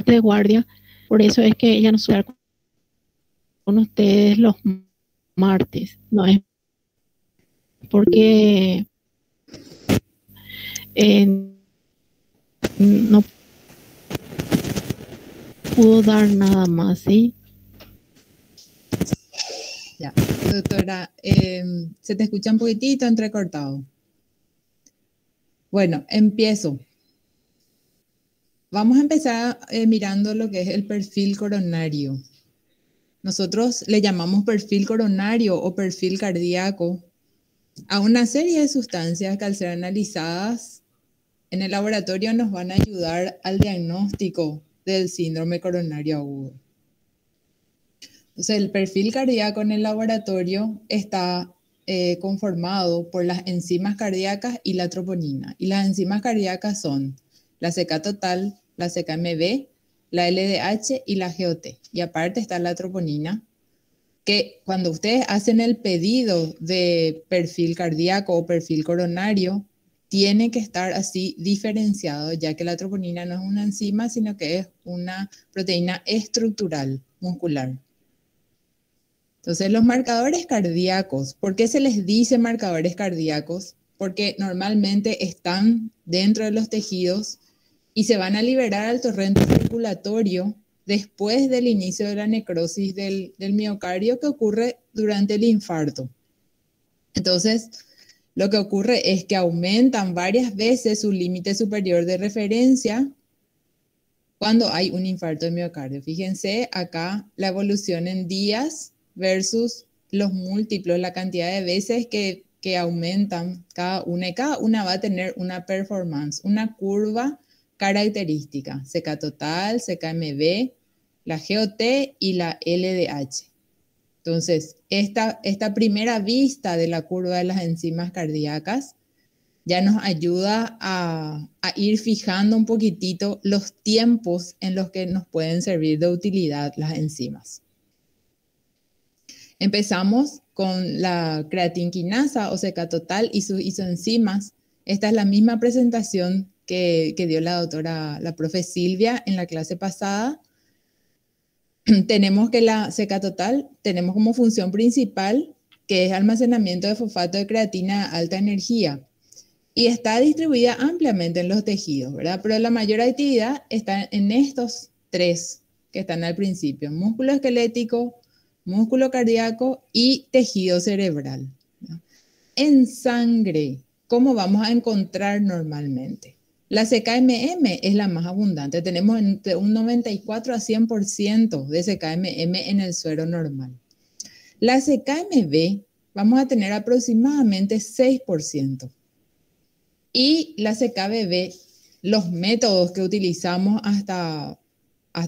de guardia, por eso es que ella no suele estar con ustedes los martes, no es porque eh, no pudo dar nada más, ¿sí? Ya, doctora, se te escucha un poquitito entrecortado. Bueno, empiezo. Vamos a empezar mirando lo que es el perfil coronario. Nosotros le llamamos perfil coronario o perfil cardíaco a una serie de sustancias que al ser analizadas en el laboratorio nos van a ayudar al diagnóstico del síndrome coronario agudo. Entonces, el perfil cardíaco en el laboratorio está conformado por las enzimas cardíacas y la troponina. Y las enzimas cardíacas son la CK total, la CKMB, la LDH y la GOT. Y aparte está la troponina, que cuando ustedes hacen el pedido de perfil cardíaco o perfil coronario, tiene que estar así diferenciado, ya que la troponina no es una enzima, sino que es una proteína estructural muscular. Entonces, los marcadores cardíacos, ¿por qué se les dice marcadores cardíacos? Porque normalmente están dentro de los tejidos y se van a liberar al torrente circulatorio después del inicio de la necrosis del miocardio que ocurre durante el infarto. Entonces, lo que ocurre es que aumentan varias veces su límite superior de referencia cuando hay un infarto de miocardio. Fíjense acá la evolución en días versus los múltiplos, la cantidad de veces que aumentan cada una, y cada una va a tener una performance, una curva característica, CK total, CKMB, la GOT y la LDH. Entonces, esta primera vista de la curva de las enzimas cardíacas ya nos ayuda a ir fijando un poquitito los tiempos en los que nos pueden servir de utilidad las enzimas. Empezamos con la creatinquinasa o CK total y sus isoenzimas. Esta es la misma presentación que dio la doctora, la profe Silvia en la clase pasada. Tenemos que la CK total, tenemos como función principal que es almacenamiento de fosfato de creatina a alta energía. Y está distribuida ampliamente en los tejidos, ¿verdad? Pero la mayor actividad está en estos tres que están al principio: músculo esquelético, músculo cardíaco y tejido cerebral, ¿no? En sangre, ¿cómo vamos a encontrar normalmente? La CKMM es la más abundante. Tenemos entre un 94 a 100% de CKMM en el suero normal. La CKMB vamos a tener aproximadamente 6%. Y la CKBB, los métodos que utilizamos hasta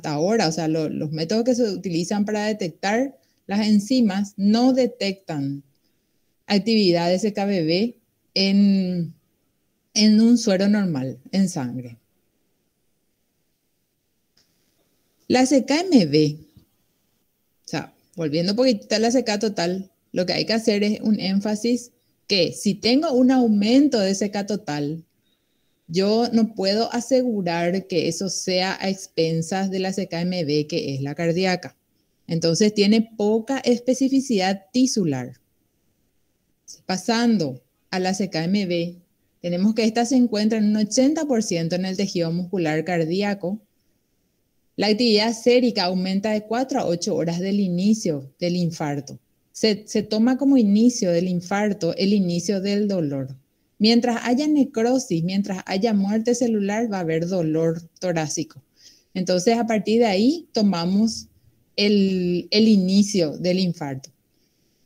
ahora, o sea, los métodos que se utilizan para detectar las enzimas no detectan actividad de CKBB en un suero normal, en sangre. La CKMB, o sea, volviendo un poquitito a la CK total, lo que hay que hacer es un énfasis que si tengo un aumento de CK total, yo no puedo asegurar que eso sea a expensas de la CKMB, que es la cardíaca. Entonces tiene poca especificidad tisular. Pasando a la CKMB, tenemos que esta se encuentra en un 80% en el tejido muscular cardíaco. La actividad sérica aumenta de 4 a 8 horas del inicio del infarto. Se toma como inicio del infarto el inicio del dolor. Mientras haya necrosis, mientras haya muerte celular, va a haber dolor torácico. Entonces, a partir de ahí, tomamos el inicio del infarto.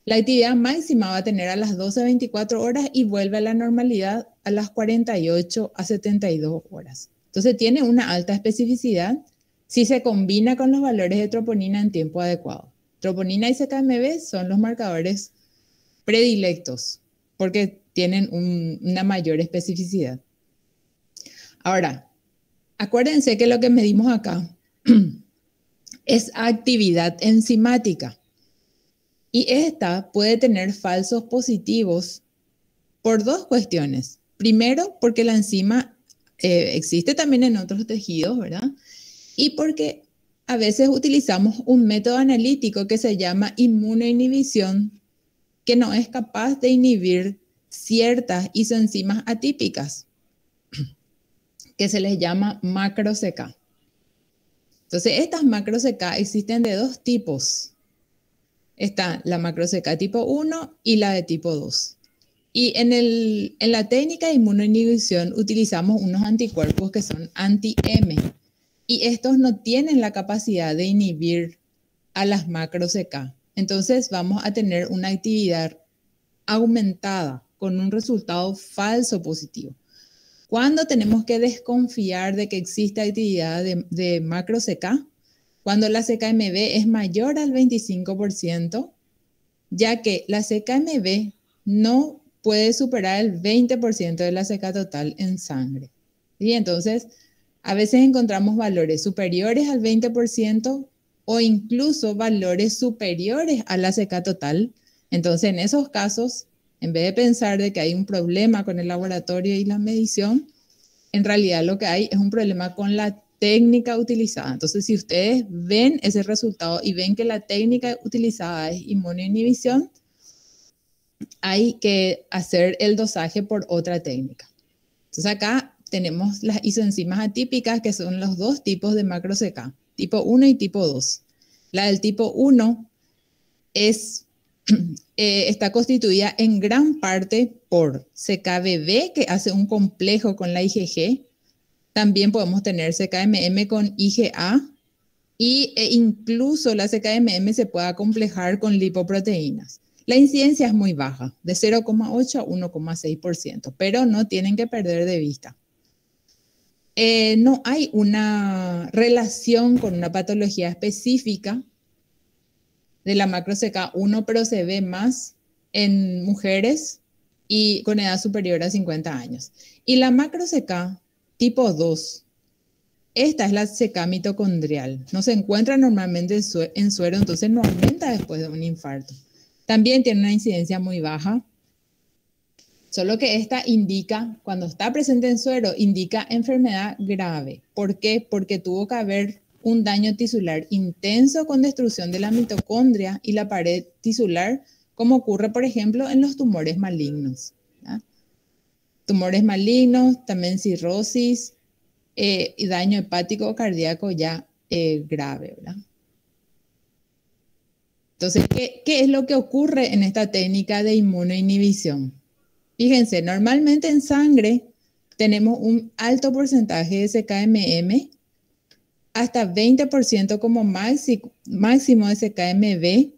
La actividad máxima va a tener a las 12 a 24 horas y vuelve a la normalidad a las 48 a 72 horas. Entonces, tiene una alta especificidad si se combina con los valores de troponina en tiempo adecuado. Troponina y CKMB son los marcadores predilectos porque tienen una mayor especificidad. Ahora, acuérdense que lo que medimos acá es actividad enzimática y esta puede tener falsos positivos por dos cuestiones. Primero, porque la enzima existe también en otros tejidos, ¿verdad? y porque a veces utilizamos un método analítico que se llama inmunoinhibición, que no es capaz de inhibir ciertas isoenzimas atípicas, que se les llama macro-CK. Entonces, estas macro-CK existen de dos tipos. Está la macro-CK tipo 1 y la de tipo 2. Y en la técnica de inmunoinhibición utilizamos unos anticuerpos que son anti-M. Y estos no tienen la capacidad de inhibir a las macro-CK. Entonces vamos a tener una actividad aumentada con un resultado falso positivo. ¿Cuándo tenemos que desconfiar de que existe actividad de macro-CK? Cuando la CKMB es mayor al 25%, ya que la CKMB no puede superar el 20% de la CK total en sangre. ¿Sí? Entonces, a veces encontramos valores superiores al 20% o incluso valores superiores a la CK total. Entonces, en esos casos, en vez de pensar de que hay un problema con el laboratorio y la medición, en realidad lo que hay es un problema con la técnica utilizada. Entonces, si ustedes ven ese resultado y ven que la técnica utilizada es inmunoinhibición, hay que hacer el dosaje por otra técnica. Entonces, acá tenemos las isoenzimas atípicas, que son los dos tipos de macro-CK, tipo 1 y tipo 2. La del tipo 1 está constituida en gran parte por CKBB, que hace un complejo con la IgG. También podemos tener CKMM con IgA e incluso la CKMM se puede acomplejar con lipoproteínas. La incidencia es muy baja, de 0,8 a 1,6%, pero no tienen que perder de vista. No hay una relación con una patología específica de la macro-CK1, pero se ve más en mujeres y con edad superior a 50 años. Y la macro-CK tipo 2, esta es la CK mitocondrial. No se encuentra normalmente en suero, entonces no aumenta después de un infarto. También tiene una incidencia muy baja, solo que esta indica, cuando está presente en suero, indica enfermedad grave. ¿Por qué? Porque tuvo que haber un daño tisular intenso con destrucción de la mitocondria y la pared tisular, como ocurre, por ejemplo, en los tumores malignos. ¿Ya? Tumores malignos, también cirrosis y daño hepático o cardíaco ya grave, ¿verdad? Entonces, ¿qué es lo que ocurre en esta técnica de inmunoinhibición? Fíjense, normalmente en sangre tenemos un alto porcentaje de CKMM, hasta 20% como máximo de CKMB,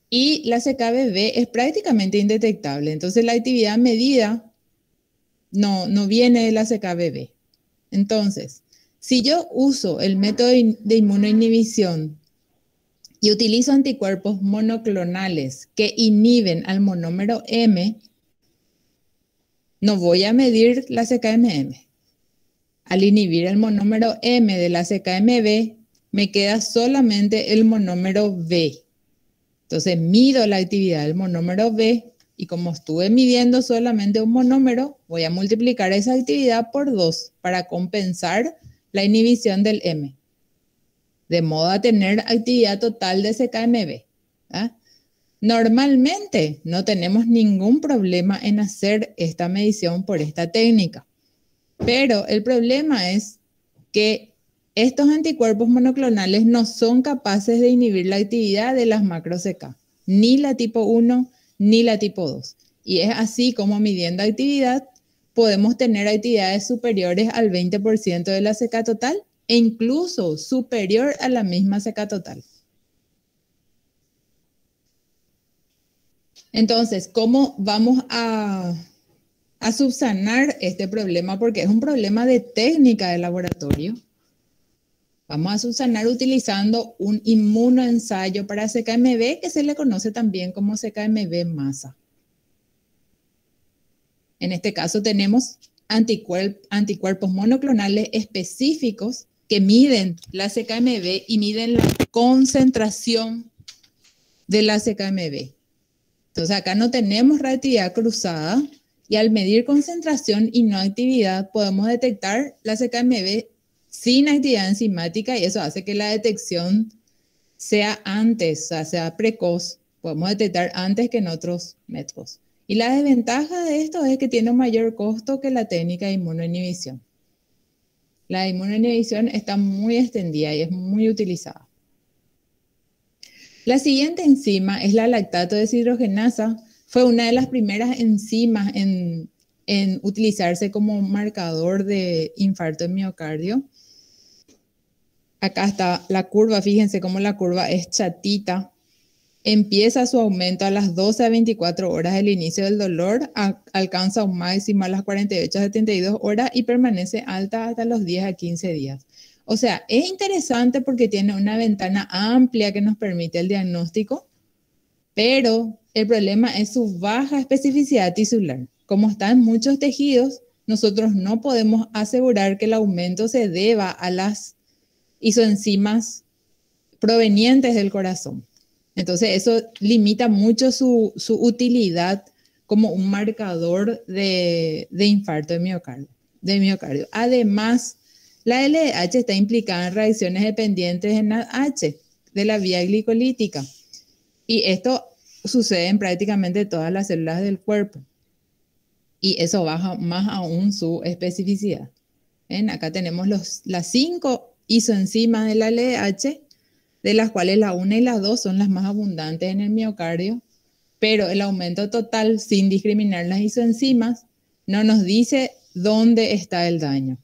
y la CKBB es prácticamente indetectable. Entonces, la actividad medida no viene de la CKBB. Entonces, si yo uso el método de inmunoinhibición y utilizo anticuerpos monoclonales que inhiben al monómero M, no voy a medir la CKMM. Al inhibir el monómero M de la CKMB, me queda solamente el monómero B. Entonces, mido la actividad del monómero B y como estuve midiendo solamente un monómero, voy a multiplicar esa actividad por 2 para compensar la inhibición del M, de modo a tener actividad total de CKMB. ¿Ah? Normalmente no tenemos ningún problema en hacer esta medición por esta técnica, pero el problema es que estos anticuerpos monoclonales no son capaces de inhibir la actividad de las macro-CK, ni la tipo 1 ni la tipo 2. Y es así como midiendo actividad podemos tener actividades superiores al 20% de la CK total e incluso superior a la misma CK total. Entonces, ¿cómo vamos a subsanar este problema? Porque es un problema de técnica de laboratorio. Vamos a subsanar utilizando un inmunoensayo para CKMB, que se le conoce también como CKMB masa. En este caso tenemos anticuerpos monoclonales específicos que miden la CKMB y miden la concentración de la CKMB. Entonces acá no tenemos reactividad cruzada y al medir concentración y no actividad podemos detectar la CKMB sin actividad enzimática, y eso hace que la detección sea antes, o sea, sea precoz. Podemos detectar antes que en otros métodos. Y la desventaja de esto es que tiene un mayor costo que la técnica de inmunoinhibición. La inmunoinhibición está muy extendida y es muy utilizada. La siguiente enzima es la lactato deshidrogenasa. Fue una de las primeras enzimas en utilizarse como marcador de infarto de miocardio. Acá está la curva, fíjense cómo la curva es chatita. Empieza su aumento a las 12 a 24 horas del inicio del dolor, alcanza un máximo a las 48 a 72 horas y permanece alta hasta los 10 a 15 días. O sea, es interesante porque tiene una ventana amplia que nos permite el diagnóstico, pero el problema es su baja especificidad tisular. Como está en muchos tejidos, nosotros no podemos asegurar que el aumento se deba a las isoenzimas provenientes del corazón. Entonces eso limita mucho su utilidad como un marcador de infarto de miocardio. Además, la LDH está implicada en reacciones dependientes en NADH de la vía glicolítica. Y esto sucede en prácticamente todas las células del cuerpo. Y eso baja más aún su especificidad. ¿Ven? Acá tenemos las 5 isoenzimas de la LDH, de las cuales la 1 y la 2 son las más abundantes en el miocardio, pero el aumento total, sin discriminar las isoenzimas, no nos dice dónde está el daño.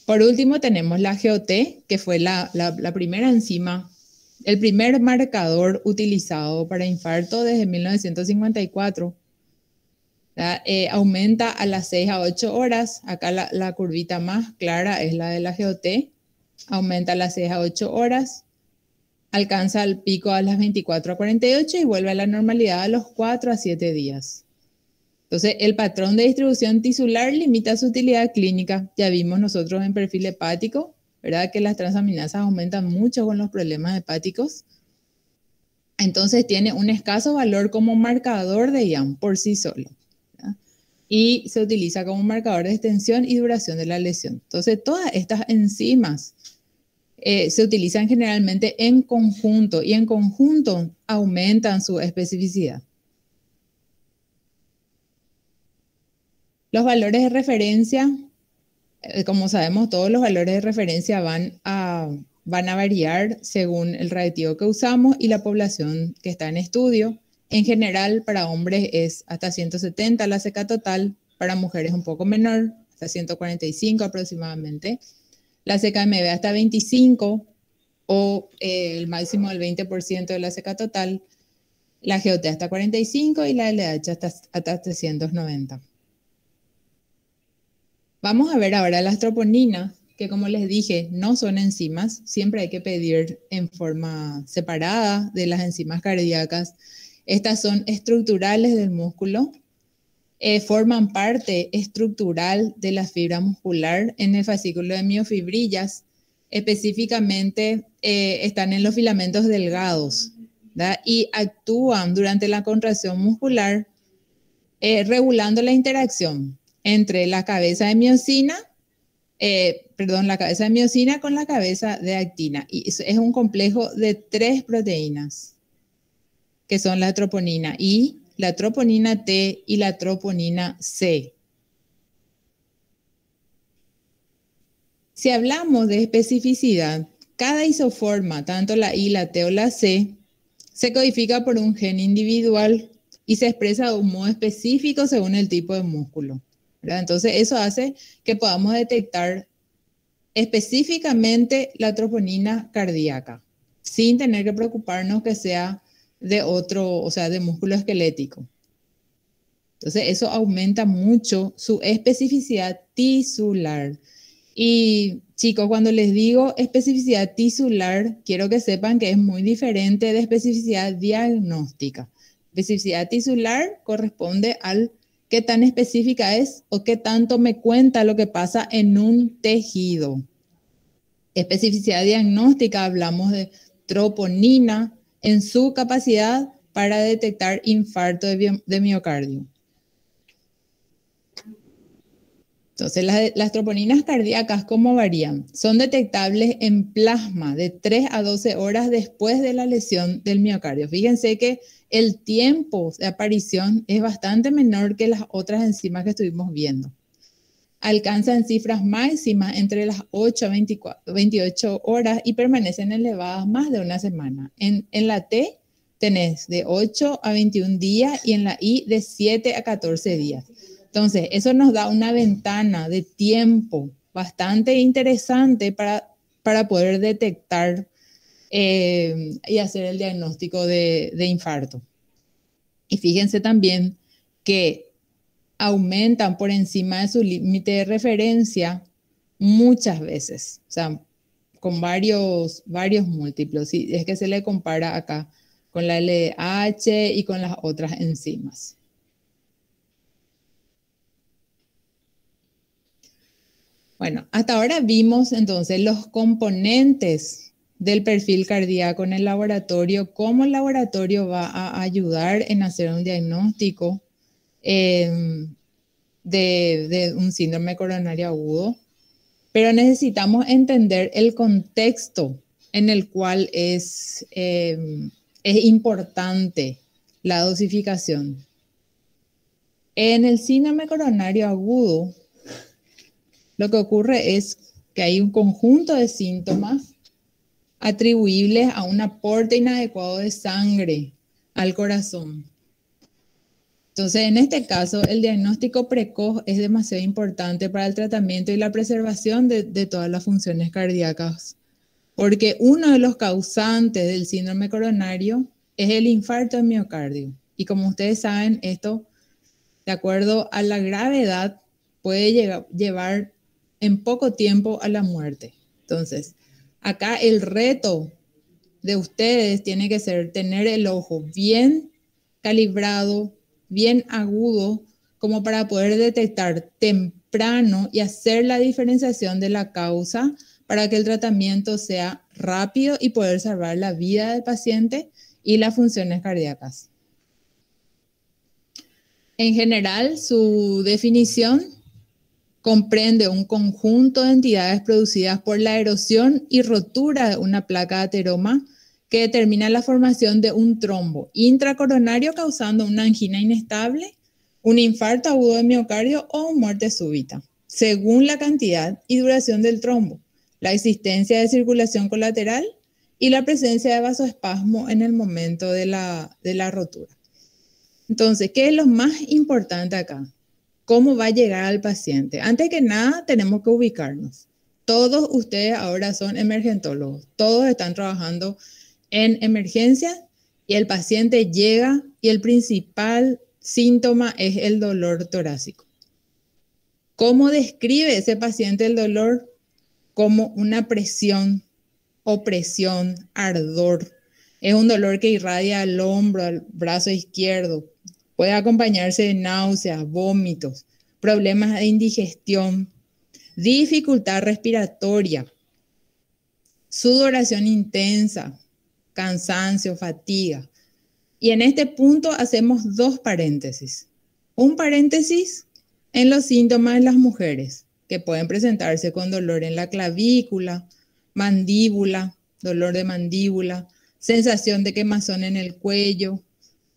Por último tenemos la GOT, que fue la primera enzima, el primer marcador utilizado para infarto desde 1954. Aumenta a las 6 a 8 horas. Acá la curvita más clara es la de la GOT. Aumenta a las 6 a 8 horas. Alcanza el pico a las 24 a 48 y vuelve a la normalidad a los 4 a 7 días. Entonces, el patrón de distribución tisular limita su utilidad clínica. Ya vimos nosotros en perfil hepático, ¿verdad? Que las transaminasas aumentan mucho con los problemas hepáticos. Entonces, tiene un escaso valor como marcador de IAM por sí solo, ¿verdad? Y se utiliza como marcador de extensión y duración de la lesión. Entonces, todas estas enzimas se utilizan generalmente en conjunto y en conjunto aumentan su especificidad. Los valores de referencia, como sabemos, todos los valores de referencia van a variar según el radiativo que usamos y la población que está en estudio. En general, para hombres es hasta 170 la CK total, para mujeres un poco menor, hasta 145 aproximadamente. La CKMB hasta 25 o el máximo del 20% de la CK total. La GOT hasta 45 y la LH hasta 390. Vamos a ver ahora las troponinas, que como les dije, no son enzimas. Siempre hay que pedir en forma separada de las enzimas cardíacas. Estas son estructurales del músculo. Forman parte estructural de la fibra muscular en el fascículo de miofibrillas. Específicamente están en los filamentos delgados, ¿verdad? Y actúan durante la contracción muscular regulando la interacción entre la cabeza de miocina, la cabeza de miocina con la cabeza de actina. Y es un complejo de 3 proteínas, que son la troponina I, la troponina T y la troponina C. Si hablamos de especificidad, cada isoforma, tanto la I, la T o la C, se codifica por un gen individual y se expresa de un modo específico según el tipo de músculo, ¿verdad? Entonces, eso hace que podamos detectar específicamente la troponina cardíaca, sin tener que preocuparnos que sea de otro, o sea, de músculo esquelético. Entonces, eso aumenta mucho su especificidad tisular. Y chicos, cuando les digo especificidad tisular, quiero que sepan que es muy diferente de especificidad diagnóstica. Especificidad tisular corresponde al qué tan específica es o qué tanto me cuenta lo que pasa en un tejido. Especificidad diagnóstica, hablamos de troponina en su capacidad para detectar infarto de miocardio. Entonces, las troponinas cardíacas, ¿cómo varían? Son detectables en plasma de 3 a 12 horas después de la lesión del miocardio. Fíjense que el tiempo de aparición es bastante menor que las otras enzimas que estuvimos viendo. Alcanzan cifras máximas entre las 8 a 28 horas y permanecen elevadas más de una semana. En la T tenés de 8 a 21 días y en la I de 7 a 14 días. Entonces, eso nos da una ventana de tiempo bastante interesante para poder detectar y hacer el diagnóstico de infarto. Y fíjense también que aumentan por encima de su límite de referencia muchas veces, o sea, con varios múltiplos. Y es que se le compara acá con la LDH y con las otras enzimas. Bueno, hasta ahora vimos entonces los componentes del perfil cardíaco en el laboratorio, cómo el laboratorio va a ayudar en hacer un diagnóstico de un síndrome coronario agudo, pero necesitamos entender el contexto en el cual es importante la dosificación. En el síndrome coronario agudo, lo que ocurre es que hay un conjunto de síntomas atribuibles a un aporte inadecuado de sangre al corazón. Entonces, en este caso, el diagnóstico precoz es demasiado importante para el tratamiento y la preservación de todas las funciones cardíacas, porque uno de los causantes del síndrome coronario es el infarto de miocardio. Y como ustedes saben, esto, de acuerdo a la gravedad, puede llevar en poco tiempo a la muerte. Entonces, acá el reto de ustedes tiene que ser tener el ojo bien calibrado, bien agudo, como para poder detectar temprano y hacer la diferenciación de la causa para que el tratamiento sea rápido y poder salvar la vida del paciente y las funciones cardíacas. En general, su definición comprende un conjunto de entidades producidas por la erosión y rotura de una placa de ateroma que determina la formación de un trombo intracoronario causando una angina inestable, un infarto agudo de miocardio o muerte súbita, según la cantidad y duración del trombo, la existencia de circulación colateral y la presencia de vasoespasmo en el momento de la rotura. Entonces, ¿qué es lo más importante acá? ¿Cómo va a llegar al paciente? Antes que nada, tenemos que ubicarnos. Todos ustedes ahora son emergentólogos, todos están trabajando en emergencia y el paciente llega y el principal síntoma es el dolor torácico. ¿Cómo describe ese paciente el dolor? Como una presión, opresión, ardor. Es un dolor que irradia al hombro, al brazo izquierdo. Puede acompañarse de náuseas, vómitos, problemas de indigestión, dificultad respiratoria, sudoración intensa, cansancio, fatiga. Y en este punto hacemos dos paréntesis. Un paréntesis en los síntomas de las mujeres, que pueden presentarse con dolor en la clavícula, mandíbula, dolor de mandíbula, sensación de quemazón en el cuello,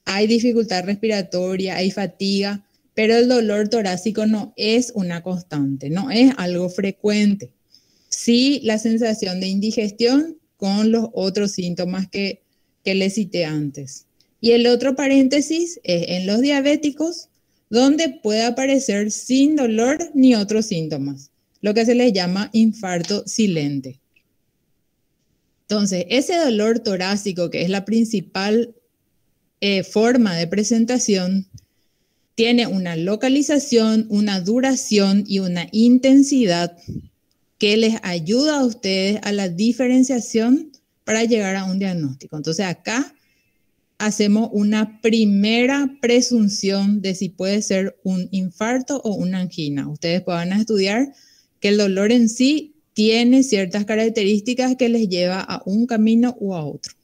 hay dificultad respiratoria, hay fatiga, pero el dolor torácico no es una constante, no es algo frecuente. Sí, la sensación de indigestión con los otros síntomas que les cité antes. Y el otro paréntesis es en los diabéticos, donde puede aparecer sin dolor ni otros síntomas, lo que se les llama infarto silente. Entonces, ese dolor torácico, que es la principal forma de presentación, tiene una localización, una duración y una intensidad que les ayuda a ustedes a la diferenciación para llegar a un diagnóstico. Entonces acá hacemos una primera presunción de si puede ser un infarto o una angina. Ustedes van a estudiar que el dolor en sí tiene ciertas características que les lleva a un camino u a otro.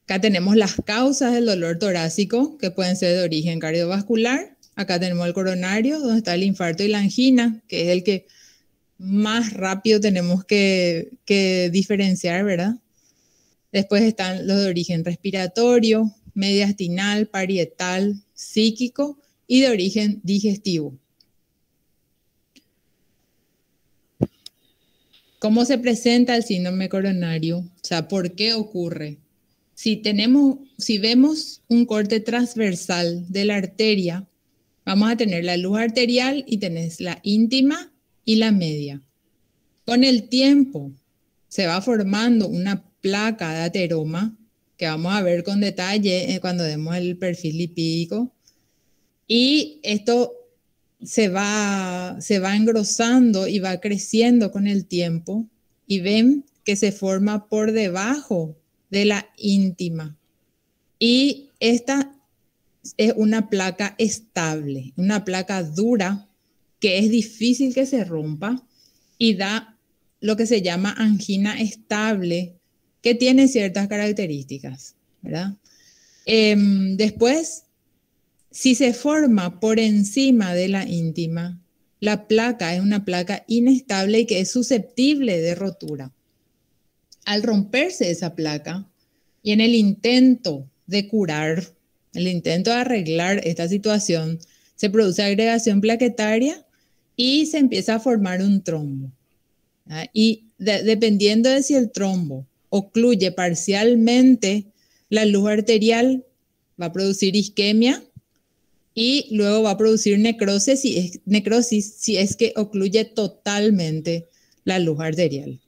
Acá tenemos las causas del dolor torácico, que pueden ser de origen cardiovascular, Acá tenemos el coronario, donde está el infarto y la angina, que es el que más rápido tenemos que diferenciar, ¿verdad? Después están los de origen respiratorio, mediastinal, parietal, psíquico y de origen digestivo. ¿Cómo se presenta el síndrome coronario? O sea, ¿por qué ocurre? Si vemos un corte transversal de la arteria, vamos a tener la luz arterial y tenés la íntima y la media. Con el tiempo se va formando una placa de ateroma que vamos a ver con detalle cuando demos el perfil lipídico. Y esto se va engrosando y va creciendo con el tiempo y ven que se forma por debajo de la íntima. Y esta es una placa estable, una placa dura que es difícil que se rompa y da lo que se llama angina estable, que tiene ciertas características, ¿verdad? Después, si se forma por encima de la íntima, la placa es una placa inestable y que es susceptible de rotura. Al romperse esa placa y en el intento de curar, el intento de arreglar esta situación, se produce agregación plaquetaria y se empieza a formar un trombo. Y dependiendo de si el trombo ocluye parcialmente la luz arterial, va a producir isquemia y luego va a producir necrosis si es que ocluye totalmente la luz arterial.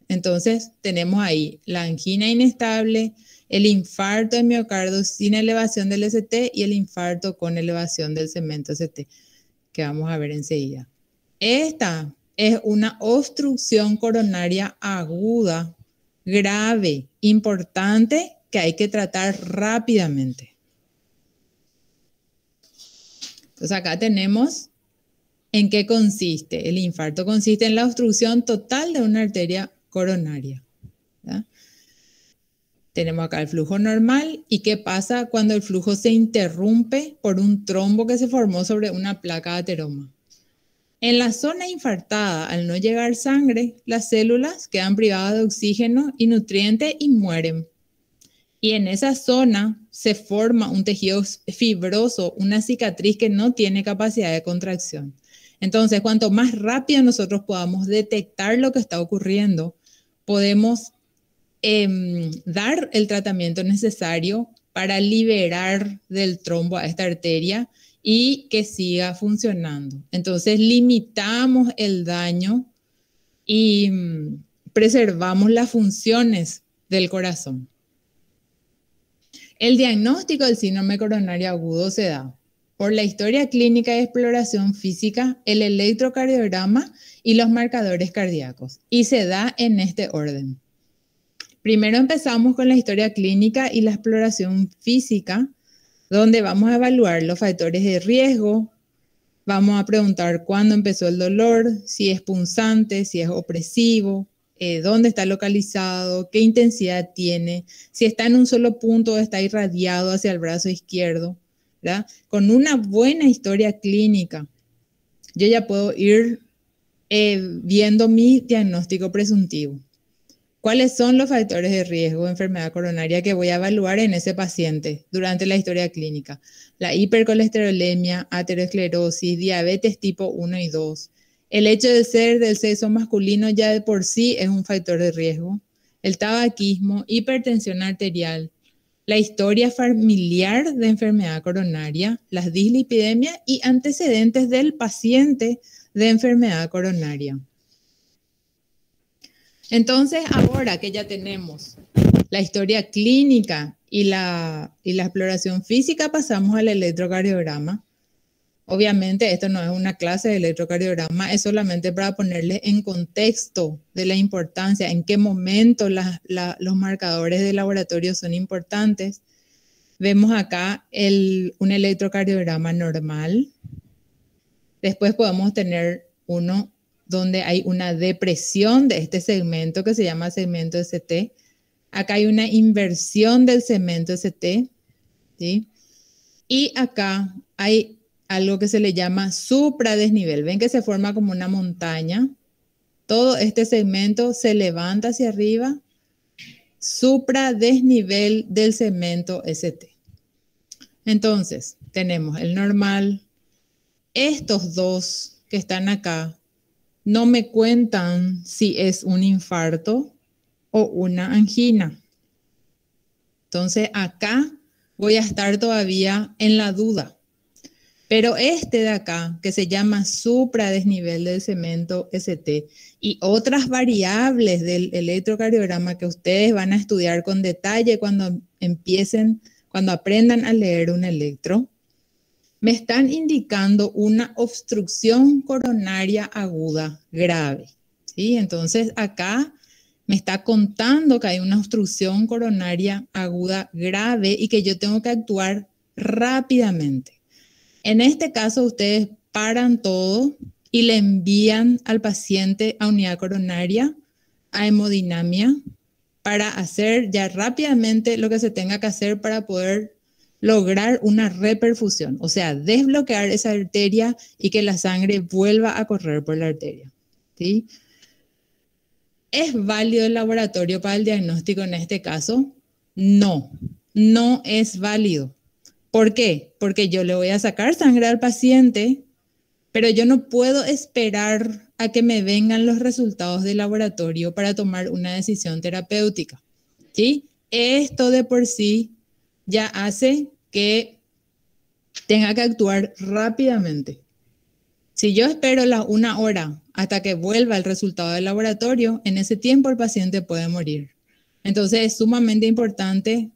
Entonces tenemos ahí la angina inestable, el infarto de miocardio sin elevación del ST y el infarto con elevación del cemento ST, que vamos a ver enseguida. Esta es una obstrucción coronaria aguda, grave, importante, que hay que tratar rápidamente. Entonces acá tenemos en qué consiste. El infarto consiste en la obstrucción total de una arteria coronaria, ¿verdad? Tenemos acá el flujo normal y qué pasa cuando el flujo se interrumpe por un trombo que se formó sobre una placa de ateroma. En la zona infartada, al no llegar sangre, las células quedan privadas de oxígeno y nutrientes y mueren. Y en esa zona se forma un tejido fibroso, una cicatriz que no tiene capacidad de contracción. Entonces, cuanto más rápido nosotros podamos detectar lo que está ocurriendo, podemos dar el tratamiento necesario para liberar del trombo a esta arteria y que siga funcionando. Entonces, limitamos el daño y preservamos las funciones del corazón. El diagnóstico del síndrome coronario agudo se da por la historia clínica y exploración física, el electrocardiograma y los marcadores cardíacos, y se da en este orden. Primero empezamos con la historia clínica y la exploración física, donde vamos a evaluar los factores de riesgo, vamos a preguntar cuándo empezó el dolor, si es punzante, si es opresivo, dónde está localizado, qué intensidad tiene, si está en un solo punto o está irradiado hacia el brazo izquierdo, ¿verdad? Con una buena historia clínica, yo ya puedo ir viendo mi diagnóstico presuntivo. ¿Cuáles son los factores de riesgo de enfermedad coronaria que voy a evaluar en ese paciente durante la historia clínica? La hipercolesterolemia, aterosclerosis, diabetes tipo 1 y 2. El hecho de ser del sexo masculino ya de por sí es un factor de riesgo. El tabaquismo, hipertensión arterial, la historia familiar de enfermedad coronaria, las dislipidemias y antecedentes del paciente de enfermedad coronaria. Entonces, ahora que ya tenemos la historia clínica y la exploración física, pasamos al electrocardiograma. Obviamente, esto no es una clase de electrocardiograma, es solamente para ponerle en contexto de la importancia, en qué momento los marcadores de laboratorio son importantes. Vemos acá un electrocardiograma normal. Después podemos tener uno donde hay una depresión de este segmento que se llama segmento ST. Acá hay una inversión del segmento ST, ¿sí? Y acá hay algo que se le llama supradesnivel. Ven que se forma como una montaña. Todo este segmento se levanta hacia arriba, supradesnivel del segmento ST. Entonces, tenemos el normal. Estos dos que están acá no me cuentan si es un infarto o una angina. Entonces, acá voy a estar todavía en la duda. Pero este de acá, que se llama supradesnivel del segmento ST, y otras variables del electrocardiograma que ustedes van a estudiar con detalle cuando cuando aprendan a leer un electro, me están indicando una obstrucción coronaria aguda grave, ¿sí? Entonces acá me está contando que hay una obstrucción coronaria aguda grave y que yo tengo que actuar rápidamente. En este caso, ustedes paran todo y le envían al paciente a unidad coronaria, a hemodinamia, para hacer ya rápidamente lo que se tenga que hacer para poder lograr una reperfusión, o sea, desbloquear esa arteria y que la sangre vuelva a correr por la arteria, ¿sí? ¿Es válido el laboratorio para el diagnóstico en este caso? No, no es válido. ¿Por qué? Porque yo le voy a sacar sangre al paciente, pero yo no puedo esperar a que me vengan los resultados del laboratorio para tomar una decisión terapéutica, ¿sí? Esto de por sí ya hace que tenga que actuar rápidamente. Si yo espero las 1 hora hasta que vuelva el resultado del laboratorio, en ese tiempo el paciente puede morir. Entonces es sumamente importante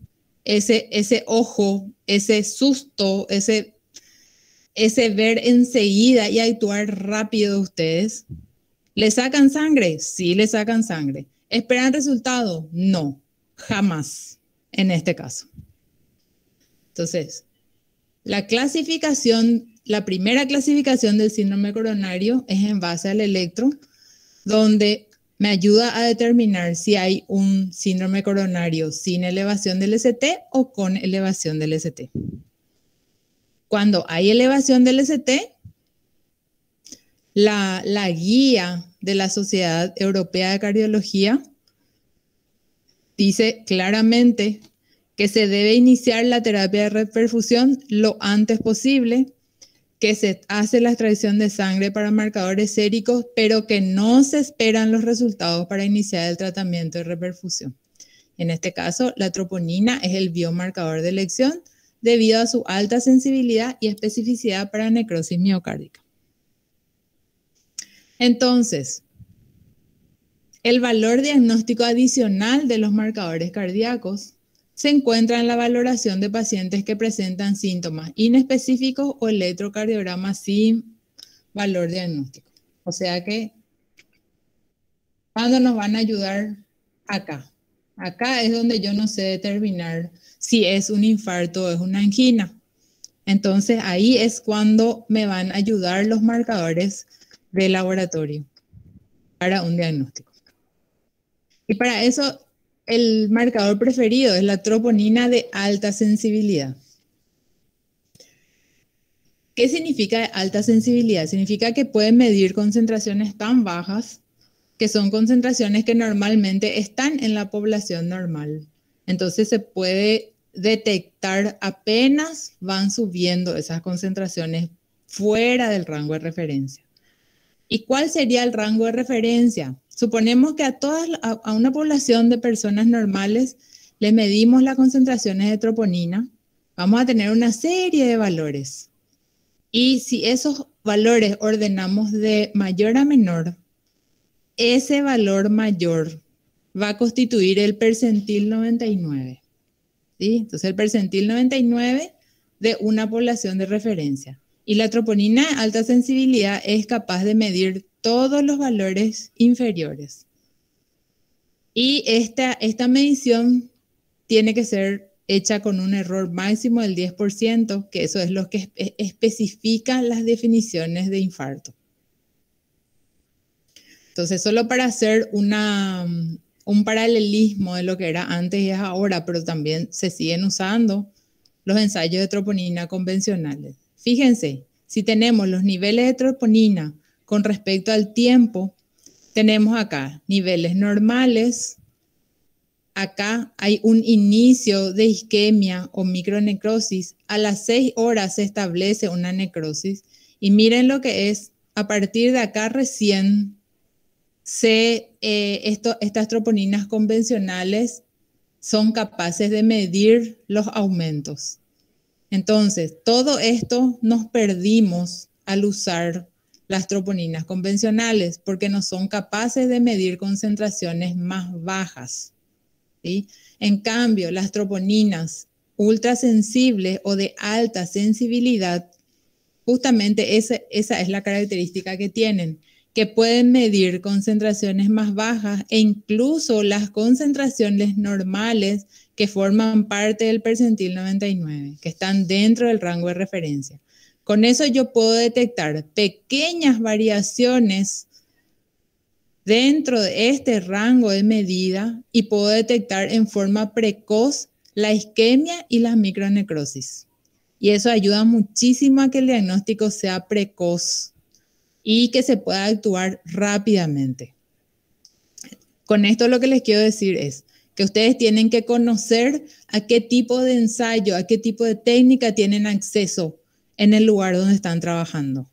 ese ojo, ese susto, ese ver enseguida y actuar rápido ustedes. ¿Le sacan sangre? Sí, le sacan sangre. ¿Esperan resultado? No, jamás en este caso. Entonces, la primera clasificación del síndrome coronario es en base al electro, donde me ayuda a determinar si hay un síndrome coronario sin elevación del ST o con elevación del ST. Cuando hay elevación del ST, la guía de la Sociedad Europea de Cardiología dice claramente que se debe iniciar la terapia de reperfusión lo antes posible, que se hace la extracción de sangre para marcadores séricos, pero que no se esperan los resultados para iniciar el tratamiento de reperfusión. En este caso, la troponina es el biomarcador de elección debido a su alta sensibilidad y especificidad para necrosis miocárdica. Entonces, el valor diagnóstico adicional de los marcadores cardíacos se encuentra en la valoración de pacientes que presentan síntomas inespecíficos o electrocardiogramas sin valor diagnóstico. O sea que, ¿cuándo nos van a ayudar? Acá. Acá es donde yo no sé determinar si es un infarto o es una angina. Entonces, ahí es cuando me van a ayudar los marcadores de laboratorio para un diagnóstico. Y para eso, el marcador preferido es la troponina de alta sensibilidad. ¿Qué significa alta sensibilidad? Significa que pueden medir concentraciones tan bajas que son concentraciones que normalmente están en la población normal. Entonces se puede detectar apenas van subiendo esas concentraciones fuera del rango de referencia. ¿Y cuál sería el rango de referencia? Suponemos que a una población de personas normales le medimos las concentraciones de troponina. Vamos a tener una serie de valores. Y si esos valores ordenamos de mayor a menor, ese valor mayor va a constituir el percentil 99. ¿Sí? Entonces el percentil 99 de una población de referencia. Y la troponina de alta sensibilidad es capaz de medir todos los valores inferiores. Y esta medición tiene que ser hecha con un error máximo del 10%, que eso es lo que especifica las definiciones de infarto. Entonces, solo para hacer un paralelismo de lo que era antes y es ahora, pero también se siguen usando los ensayos de troponina convencionales. Fíjense, si tenemos los niveles de troponina con respecto al tiempo, tenemos acá niveles normales. Acá hay un inicio de isquemia o micronecrosis. A las 6 horas se establece una necrosis. Y miren lo que es, a partir de acá recién estas troponinas convencionales son capaces de medir los aumentos. Entonces, todo esto nos perdimos al usar las troponinas convencionales porque no son capaces de medir concentraciones más bajas, ¿sí? En cambio, las troponinas ultrasensibles o de alta sensibilidad, justamente esa es la característica que tienen, que pueden medir concentraciones más bajas e incluso las concentraciones normales que forman parte del percentil 99, que están dentro del rango de referencia. Con eso yo puedo detectar pequeñas variaciones dentro de este rango de medida y puedo detectar en forma precoz la isquemia y la micronecrosis. Y eso ayuda muchísimo a que el diagnóstico sea precoz y que se pueda actuar rápidamente. Con esto lo que les quiero decir es que ustedes tienen que conocer a qué tipo de ensayo, a qué tipo de técnica tienen acceso en el lugar donde están trabajando.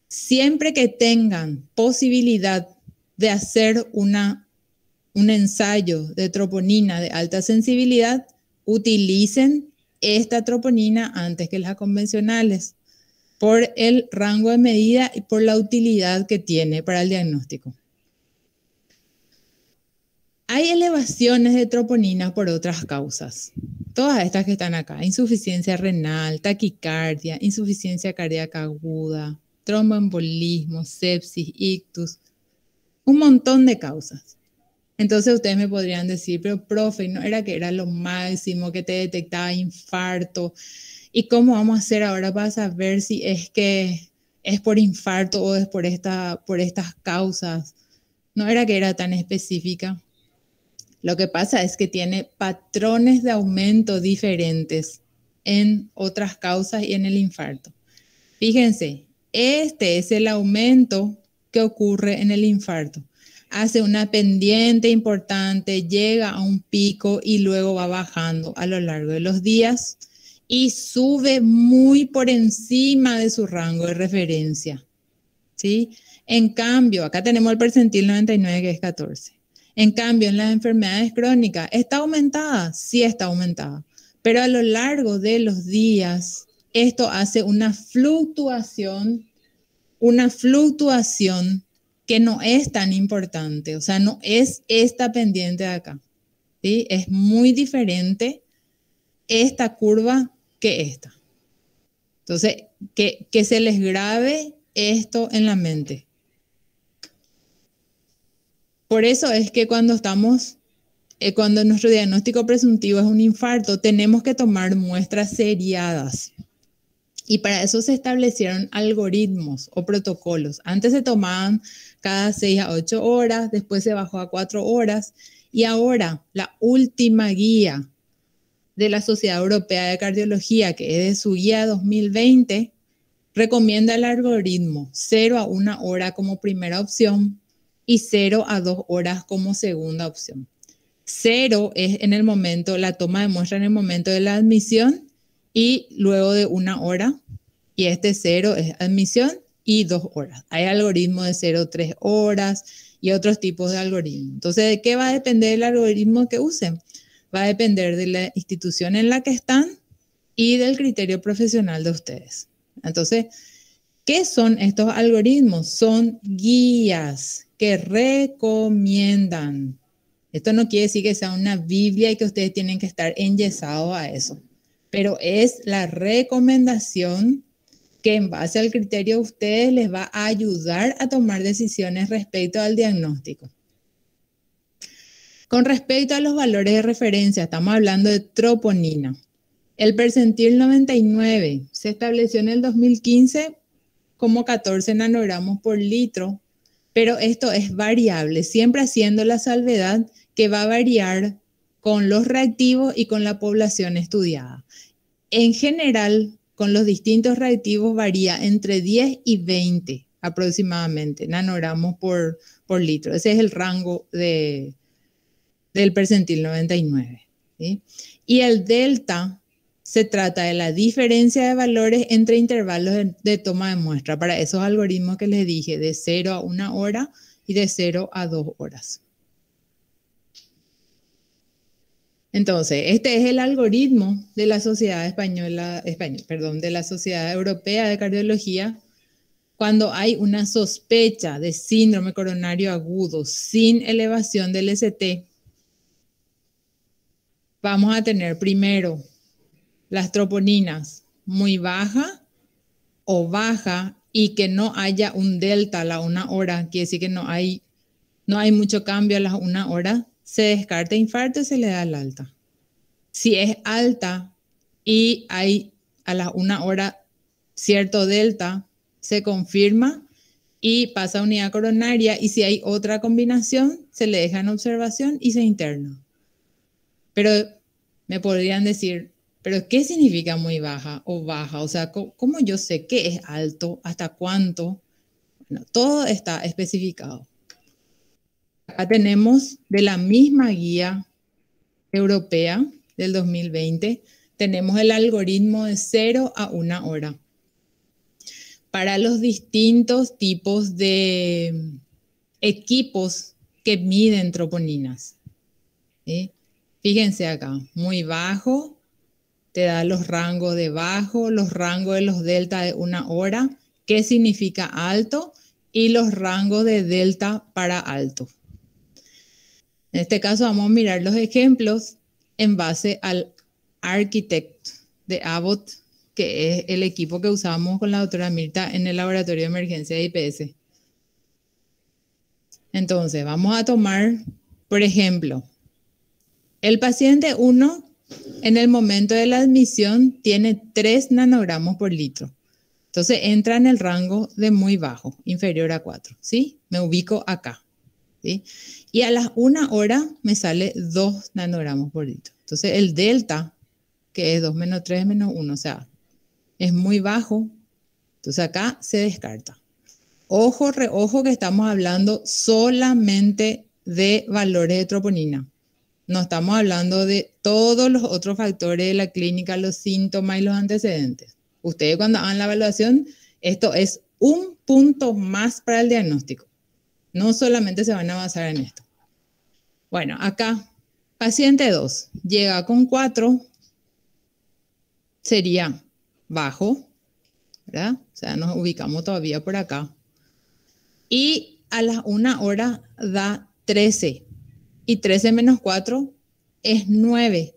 Siempre que tengan posibilidad de hacer un ensayo de troponina de alta sensibilidad, utilicen esta troponina antes que las convencionales por el rango de medida y por la utilidad que tiene para el diagnóstico. Hay elevaciones de troponina por otras causas. Todas estas que están acá: insuficiencia renal, taquicardia, insuficiencia cardíaca aguda, tromboembolismo, sepsis, ictus, un montón de causas. Entonces ustedes me podrían decir, pero profe, ¿no era que era lo máximo que te detectaba infarto? ¿Y cómo vamos a hacer ahora para saber si es que es por infarto o es por estas causas? No era que era tan específica. Lo que pasa es que tiene patrones de aumento diferentes en otras causas y en el infarto. Fíjense, este es el aumento que ocurre en el infarto. Hace una pendiente importante, llega a un pico y luego va bajando a lo largo de los días y sube muy por encima de su rango de referencia, ¿sí? En cambio, acá tenemos el percentil 99 que es 14. En cambio, en las enfermedades crónicas, ¿está aumentada? Sí está aumentada, pero a lo largo de los días esto hace una fluctuación que no es tan importante, o sea, no es esta pendiente de acá, ¿sí? Es muy diferente esta curva que esta. Entonces, que se les grabe esto en la mente. Por eso es que cuando nuestro diagnóstico presuntivo es un infarto, tenemos que tomar muestras seriadas. Y para eso se establecieron algoritmos o protocolos. Antes se tomaban cada 6 a 8 horas, después se bajó a 4 horas. Y ahora la última guía de la Sociedad Europea de Cardiología, que es de su guía 2020, recomienda el algoritmo 0 a 1 hora como primera opción y 0 a 2 horas como segunda opción. 0 es en el momento, la toma de muestra en el momento de la admisión y luego de 1 hora. Y este 0 es admisión y 2 horas. Hay algoritmos de 0 a 3 horas y otros tipos de algoritmos. Entonces, ¿de qué va a depender el algoritmo que usen? Va a depender de la institución en la que están y del criterio profesional de ustedes. Entonces, ¿qué son estos algoritmos? Son guías que recomiendan. Esto no quiere decir que sea una Biblia y que ustedes tienen que estar enyesados a eso, pero es la recomendación que en base al criterio de ustedes les va a ayudar a tomar decisiones respecto al diagnóstico. Con respecto a los valores de referencia, estamos hablando de troponina. El percentil 99 se estableció en el 2015 como 14 nanogramos por litro, pero esto es variable, siempre haciendo la salvedad que va a variar con los reactivos y con la población estudiada. En general, con los distintos reactivos varía entre 10 y 20 aproximadamente nanogramos por litro. Ese es el rango del percentil 99. ¿Sí? Y el delta se trata de la diferencia de valores entre intervalos de toma de muestra para esos algoritmos que les dije, de 0 a 1 hora y de 0 a 2 horas. Entonces, este es el algoritmo de la Sociedad de la Sociedad Europea de Cardiología cuando hay una sospecha de síndrome coronario agudo sin elevación del ST. Vamos a tener primero las troponinas muy baja o baja y que no haya un delta a la 1 hora, quiere decir que no hay mucho cambio a las 1 hora, se descarta infarto y se le da el alta. Si es alta y hay a las 1 hora cierto delta, se confirma y pasa a unidad coronaria, y si hay otra combinación, se le deja en observación y se interna. Pero me podrían decir, ¿pero qué significa muy baja o baja? O sea, ¿cómo yo sé qué es alto? ¿Hasta cuánto? Bueno, todo está especificado. Acá tenemos de la misma guía europea del 2020, tenemos el algoritmo de 0 a 1 hora para los distintos tipos de equipos que miden troponinas. ¿Sí? Fíjense acá, muy bajo, te da los rangos de bajo, los rangos de los delta de 1 hora, qué significa alto, y los rangos de delta para alto. En este caso vamos a mirar los ejemplos en base al Architect de Abbott, que es el equipo que usamos con la doctora Mirta en el laboratorio de emergencia de IPS. Entonces, vamos a tomar, por ejemplo, el paciente 1 en el momento de la admisión tiene 3 nanogramos por litro. Entonces, entra en el rango de muy bajo, inferior a 4, ¿sí? Me ubico acá, ¿sí? Y a las 1 hora me sale 2 nanogramos por litro. Entonces, el delta, que es 2 menos 3 menos 1, o sea, es muy bajo. Entonces, acá se descarta. Ojo, reojo, que estamos hablando solamente de valores de troponina. No estamos hablando de todos los otros factores de la clínica, los síntomas y los antecedentes. Ustedes cuando hagan la evaluación, esto es un punto más para el diagnóstico. No solamente se van a basar en esto. Bueno, acá, paciente 2, llega con 4, sería bajo, ¿verdad? O sea, nos ubicamos todavía por acá. Y a las 1 hora da 13. Y 13 menos 4 es 9.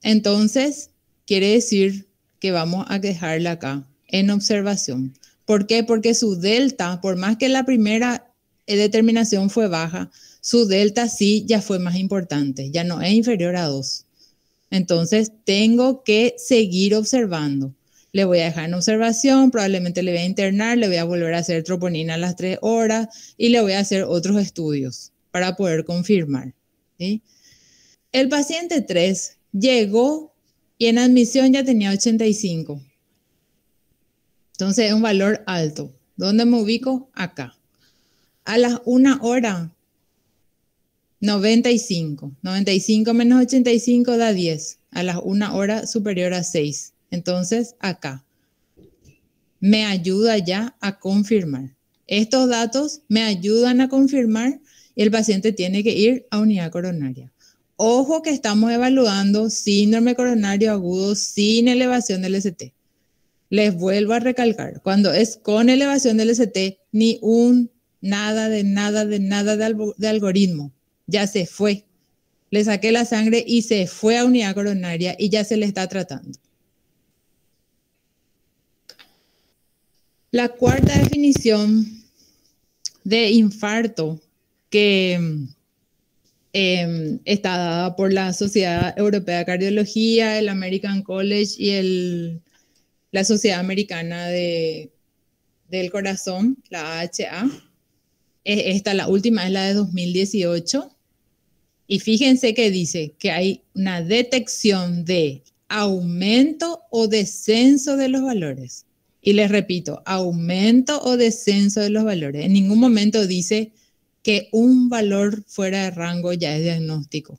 Entonces, quiere decir que vamos a dejarla acá en observación. ¿Por qué? Porque su delta, por más que la primera determinación fue baja, su delta sí ya fue más importante, ya no es inferior a 2. Entonces, tengo que seguir observando. Le voy a dejar en observación, probablemente le voy a internar, le voy a volver a hacer troponina a las 3 horas y le voy a hacer otros estudios para poder confirmar. ¿Sí? El paciente 3 llegó y en admisión ya tenía 85. Entonces es un valor alto. ¿Dónde me ubico? Acá. A las 1 hora, 95. 95 menos 85 da 10. A las 1 hora superior a 6. Entonces acá. Me ayuda ya a confirmar. Estos datos me ayudan a confirmar y el paciente tiene que ir a unidad coronaria. Ojo que estamos evaluando síndrome coronario agudo sin elevación del ST. Les vuelvo a recalcar, cuando es con elevación del ST, ni nada de algoritmo. Ya se fue. Le saqué la sangre y se fue a unidad coronaria y ya se le está tratando. La cuarta definición de infarto que está dada por la Sociedad Europea de Cardiología, el American College y la Sociedad Americana del Corazón, la AHA. Esta, la última, es la de 2018. Y fíjense que dice que hay una detección de aumento o descenso de los valores. Y les repito, aumento o descenso de los valores. En ningún momento dice que un valor fuera de rango ya es diagnóstico,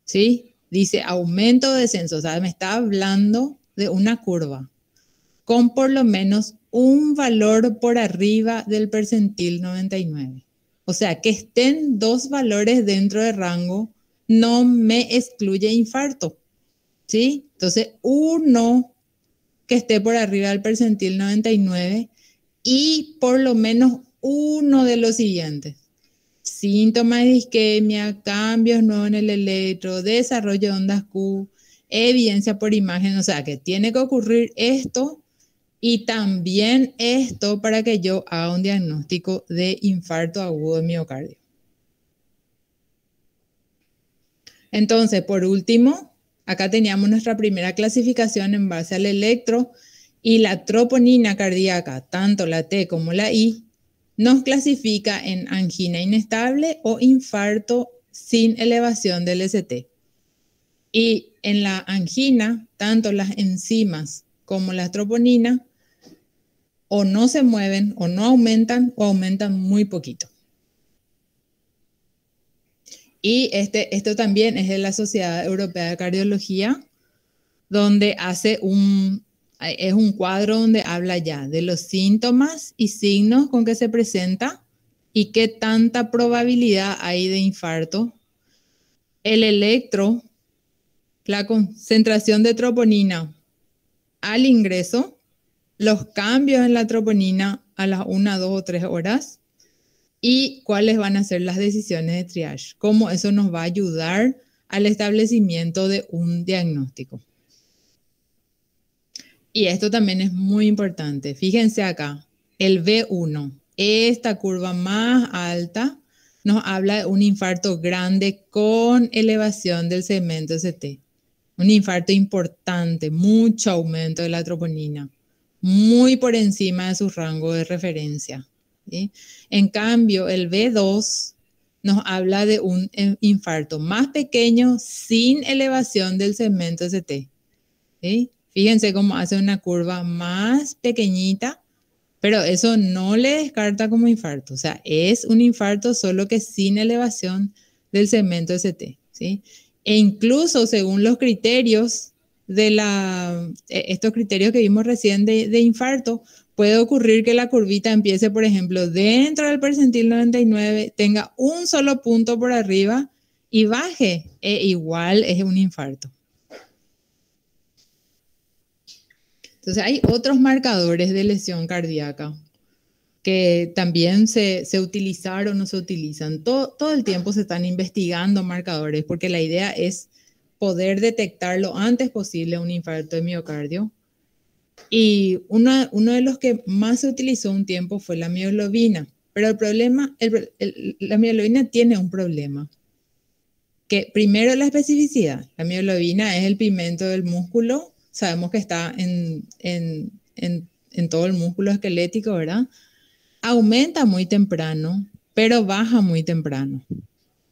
¿sí? Dice aumento o descenso, o sea, me está hablando de una curva con por lo menos un valor por arriba del percentil 99. O sea, que estén dos valores dentro de rango no me excluye infarto, ¿sí? Entonces, uno que esté por arriba del percentil 99 y por lo menos uno de los siguientes: síntomas de isquemia, cambios nuevos en el electro, desarrollo de ondas Q, evidencia por imagen. O sea, que tiene que ocurrir esto y también esto para que yo haga un diagnóstico de infarto agudo de miocardio. Entonces, por último, acá teníamos nuestra primera clasificación en base al electro y la troponina cardíaca, tanto la T como la I, nos clasifica en angina inestable o infarto sin elevación del ST. Y en la angina, tanto las enzimas como la troponina o no se mueven o no aumentan o aumentan muy poquito. Y esto también es de la Sociedad Europea de Cardiología, donde es un cuadro donde habla ya de los síntomas y signos con que se presenta y qué tanta probabilidad hay de infarto. El electro, la concentración de troponina al ingreso, los cambios en la troponina a las 1, 2 o 3 horas y cuáles van a ser las decisiones de triage. Cómo eso nos va a ayudar al establecimiento de un diagnóstico. Y esto también es muy importante. Fíjense acá, el V1, esta curva más alta, nos habla de un infarto grande con elevación del segmento ST. Un infarto importante, mucho aumento de la troponina, muy por encima de su rango de referencia, ¿sí? En cambio, el V2 nos habla de un infarto más pequeño sin elevación del segmento ST, ¿sí? Fíjense cómo hace una curva más pequeñita, pero eso no le descarta como infarto. O sea, es un infarto solo que sin elevación del segmento ST, ¿sí? E incluso según los criterios estos criterios que vimos recién de infarto, puede ocurrir que la curvita empiece, por ejemplo, dentro del percentil 99, tenga un solo punto por arriba y baje, igual es un infarto. Entonces hay otros marcadores de lesión cardíaca que también se utilizaron o no se utilizan. Todo el tiempo se están investigando marcadores porque la idea es poder detectar lo antes posible un infarto de miocardio. Y uno de los que más se utilizó un tiempo fue la mioglobina. Pero el problema, la mioglobina tiene un problema. Que primero la especificidad. La mioglobina es el pigmento del músculo. Sabemos que está en todo el músculo esquelético, ¿verdad? Aumenta muy temprano, pero baja muy temprano,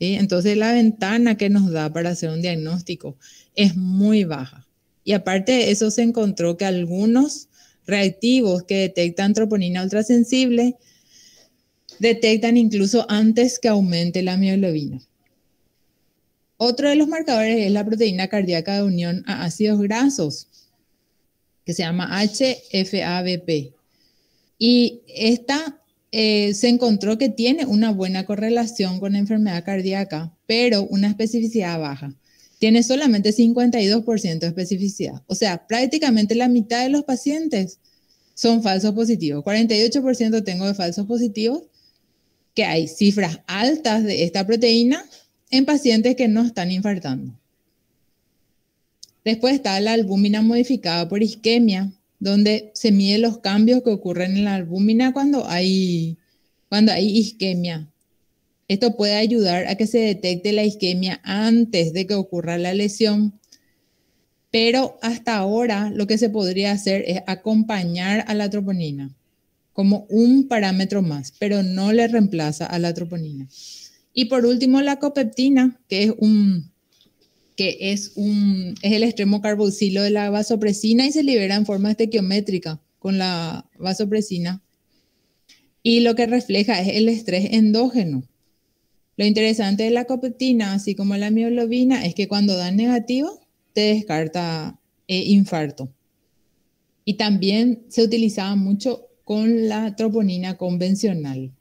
¿sí? Entonces la ventana que nos da para hacer un diagnóstico es muy baja. Y aparte de eso se encontró que algunos reactivos que detectan troponina ultrasensible detectan incluso antes que aumente la mioglobina. Otro de los marcadores es la proteína cardíaca de unión a ácidos grasos, que se llama HFABP. Y esta se encontró que tiene una buena correlación con la enfermedad cardíaca, pero una especificidad baja. Tiene solamente 52% de especificidad. O sea, prácticamente la mitad de los pacientes son falsos positivos. 48% tengo de falsos positivos, que hay cifras altas de esta proteína en pacientes que no están infartando. Después está la albúmina modificada por isquemia, donde se miden los cambios que ocurren en la albúmina cuando hay isquemia. Esto puede ayudar a que se detecte la isquemia antes de que ocurra la lesión, pero hasta ahora lo que se podría hacer es acompañar a la troponina como un parámetro más, pero no le reemplaza a la troponina. Y por último, la copeptina, que es un que es el extremo carboxilo de la vasopresina y se libera en forma estequiométrica con la vasopresina. Y lo que refleja es el estrés endógeno. Lo interesante de la copetina, así como la mioglobina, es que cuando dan negativo, te descarta infarto. Y también se utilizaba mucho con la troponina convencional.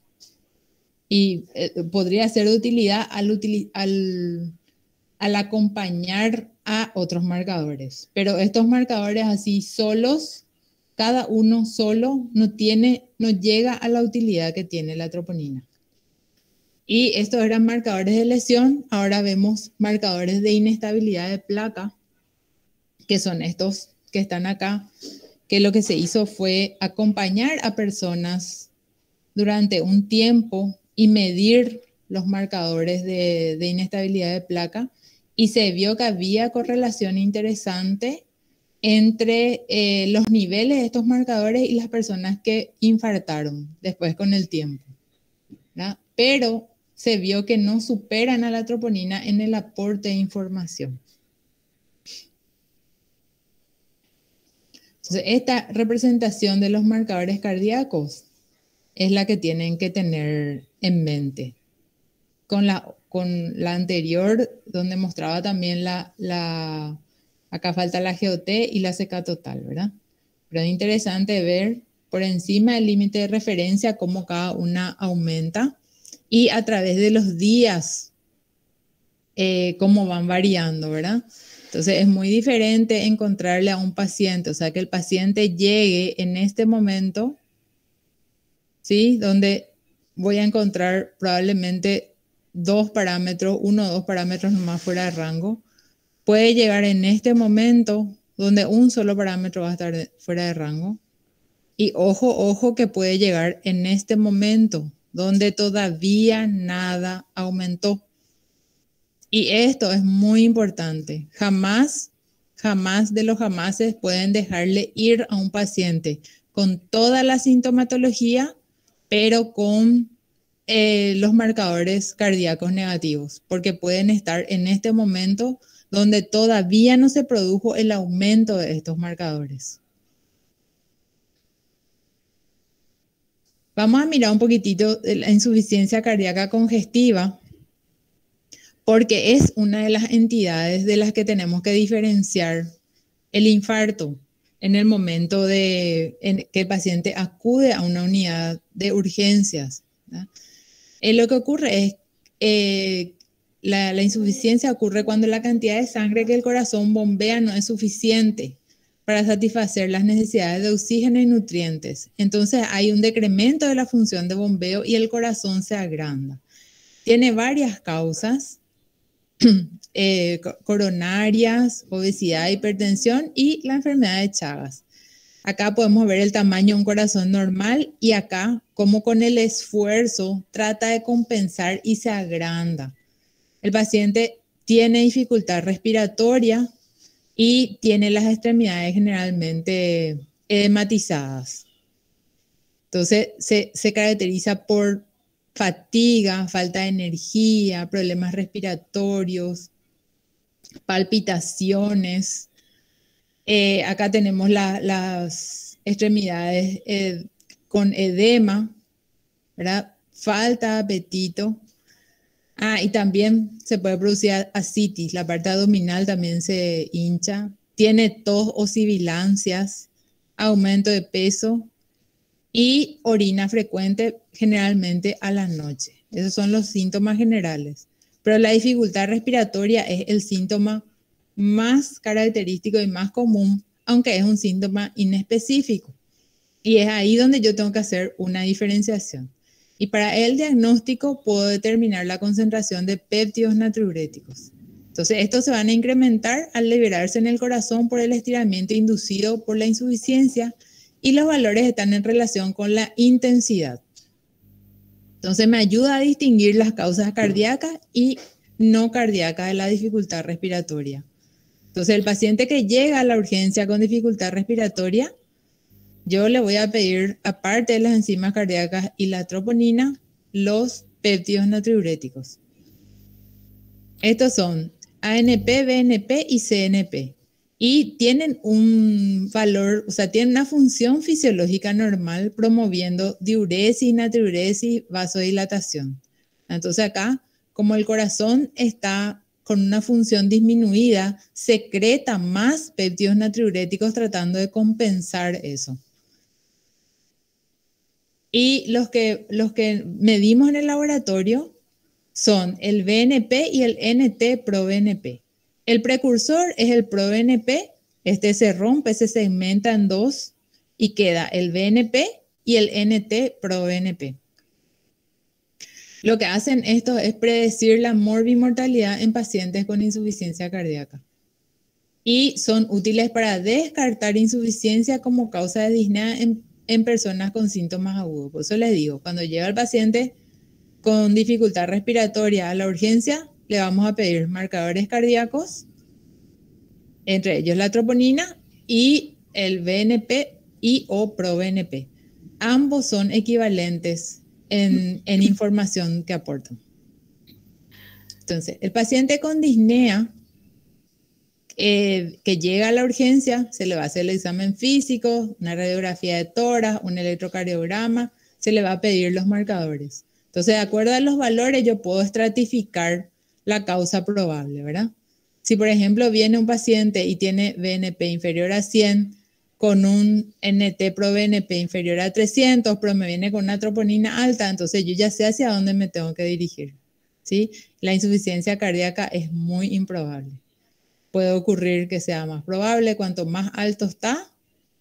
Y podría ser de utilidad al acompañar a otros marcadores. Pero estos marcadores así solos, cada uno solo, no llega a la utilidad que tiene la troponina. Y estos eran marcadores de lesión. Ahora vemos marcadores de inestabilidad de placa, que son estos que están acá, que lo que se hizo fue acompañar a personas durante un tiempo y medir los marcadores de inestabilidad de placa, y se vio que había correlación interesante entre los niveles de estos marcadores y las personas que infartaron después con el tiempo, ¿verdad? Pero se vio que no superan a la troponina en el aporte de información. Entonces, esta representación de los marcadores cardíacos es la que tienen que tener en mente. Con la anterior, donde mostraba también acá falta la GOT y la CK total, ¿verdad? Pero es interesante ver por encima del límite de referencia cómo cada una aumenta y a través de los días cómo van variando, ¿verdad? Entonces es muy diferente encontrarle a un paciente, o sea, que el paciente llegue en este momento, ¿sí? Donde voy a encontrar probablemente uno o dos parámetros nomás fuera de rango. Puede llegar en este momento donde un solo parámetro va a estar fuera de rango. Y ojo que puede llegar en este momento donde todavía nada aumentó. Y esto es muy importante. Jamás de los jamases pueden dejarle ir a un paciente con toda la sintomatología, pero con los marcadores cardíacos negativos, porque pueden estar en este momento donde todavía no se produjo el aumento de estos marcadores. Vamos a mirar un poquitito la insuficiencia cardíaca congestiva, porque es una de las entidades de las que tenemos que diferenciar el infarto en el momento en que el paciente acude a una unidad de urgencias, ¿verdad? Lo que ocurre es la insuficiencia ocurre cuando la cantidad de sangre que el corazón bombea no es suficiente para satisfacer las necesidades de oxígeno y nutrientes. Entonces hay un decremento de la función de bombeo y el corazón se agranda. Tiene varias causas, coronarias, obesidad, hipertensión y la enfermedad de Chagas. Acá podemos ver el tamaño de un corazón normal y acá como con el esfuerzo trata de compensar y se agranda. El paciente tiene dificultad respiratoria y tiene las extremidades generalmente edematizadas. Entonces se caracteriza por fatiga, falta de energía, problemas respiratorios, palpitaciones. Acá tenemos las extremidades con edema, ¿verdad? Falta de apetito. Y también se puede producir ascitis, la parte abdominal también se hincha. Tiene tos o sibilancias, aumento de peso y orina frecuente, generalmente a la noche. Esos son los síntomas generales. Pero la dificultad respiratoria es el síntoma más característico y más común, aunque es un síntoma inespecífico. Y es ahí donde yo tengo que hacer una diferenciación. Y para el diagnóstico puedo determinar la concentración de péptidos natriuréticos. Entonces, estos se van a incrementar al liberarse en el corazón por el estiramiento inducido por la insuficiencia, y los valores están en relación con la intensidad. Entonces, me ayuda a distinguir las causas cardíacas y no cardíacas de la dificultad respiratoria. Entonces, el paciente que llega a la urgencia con dificultad respiratoria, yo le voy a pedir, aparte de las enzimas cardíacas y la troponina, los péptidos natriuréticos. Estos son ANP, BNP y CNP. Y tienen un valor, o sea, tienen una función fisiológica normal promoviendo diuresis, natriuresis, vasodilatación. Entonces acá, como el corazón está con una función disminuida, secreta más péptidos natriuréticos tratando de compensar eso. Y los que medimos en el laboratorio son el BNP y el NT-proBNP. El precursor es el proBNP, este se rompe, se segmenta en dos y queda el BNP y el NT-proBNP. Lo que hacen esto es predecir la morbimortalidad en pacientes con insuficiencia cardíaca. Y son útiles para descartar insuficiencia como causa de disnea en personas con síntomas agudos. Por eso les digo, cuando llega el paciente con dificultad respiratoria a la urgencia, le vamos a pedir marcadores cardíacos, entre ellos la troponina y el BNP y o proBNP. Ambos son equivalentes en información que aportan. Entonces, el paciente con disnea que llega a la urgencia, se le va a hacer el examen físico, una radiografía de tórax, un electrocardiograma, se le va a pedir los marcadores. Entonces, de acuerdo a los valores, yo puedo estratificar la causa probable, ¿verdad? Si, por ejemplo, viene un paciente y tiene BNP inferior a 100 con un NT-proBNP inferior a 300, pero me viene con una troponina alta, entonces yo ya sé hacia dónde me tengo que dirigir, ¿sí? La insuficiencia cardíaca es muy improbable. Puede ocurrir que sea más probable, cuanto más alto está,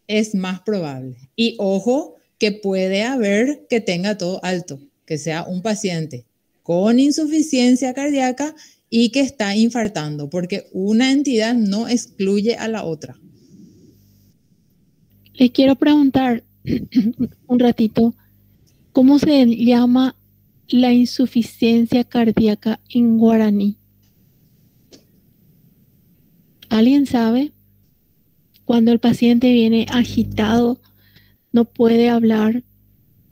es más probable. Y ojo, que puede haber que tenga todo alto, que sea un paciente con insuficiencia cardíaca y que está infartando, porque una entidad no excluye a la otra. Les quiero preguntar un ratito, ¿cómo se llama la insuficiencia cardíaca en guaraní? ¿Alguien sabe? Cuando el paciente viene agitado, no puede hablar,